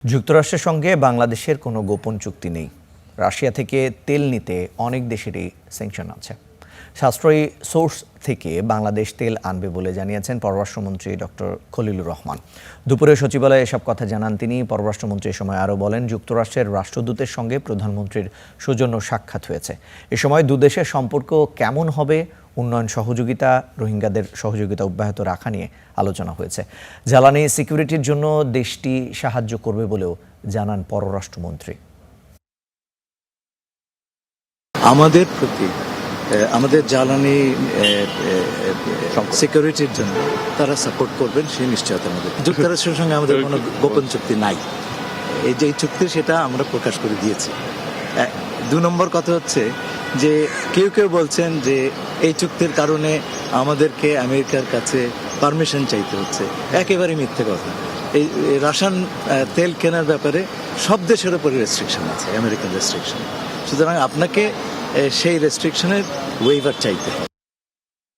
যুক্তরাষ্ট্রের সঙ্গে বাংলাদেশের কোনো গোপন চুক্তি নেই। রাশিয়া থেকে তেল নিতে অনেক দেশেরই স্যাংশন আছে। সাশ্রয়ী সোর্স থেকে বাংলাদেশ তেল আনবে বলে জানিয়েছেন পররাষ্ট্রমন্ত্রী ডক্টর খলিলুর রহমান। দুপুরে সচিবালয়ে এসব কথা জানান তিনি। পররাষ্ট্রমন্ত্রী এ সময় আরও বলেন, যুক্তরাষ্ট্রের রাষ্ট্রদূতের সঙ্গে প্রধানমন্ত্রীর সৌজন্য সাক্ষাৎ হয়েছে। এ সময় দুদেশের সম্পর্ক কেমন হবে, উন্নয়ন সহযোগিতা, রোহিঙ্গাদের সহযোগিতা অব্যাহত রাখা নিয়ে আলোচনা হয়েছে। জ্বালানি সিকিউরিটির জন্য দেশটি সাহায্য করবে বলেও জানান পররাষ্ট্রমন্ত্রী। আমাদের প্রতি আমাদের জ্বালানি সিকিউরিটির জন্য তারা সাপোর্ট করবেন সেই নিশ্চয়তা আমাদের। যুক্তরাষ্ট্রের সঙ্গে আমাদের কোনো গোপন চুক্তি নাই। এই যে চুক্তি সেটা আমরা প্রকাশ করে দিয়েছি। ২ নম্বর কথা হচ্ছে যে কেউ কেউ বলছেন যে এই চুক্তির কারণে আমাদেরকে আমেরিকার কাছে পারমিশন চাইতে হচ্ছে। একেবারে মিথ্যে কথা। এই রাশিয়ান তেল কেনার ব্যাপারে সব দেশের উপরে রেস্ট্রিকশন আছে, আমেরিকান রেস্ট্রিকশন। সুতরাং আপনাকে সেই রেস্ট্রিকশনের ওয়েভার চাইতে হবে।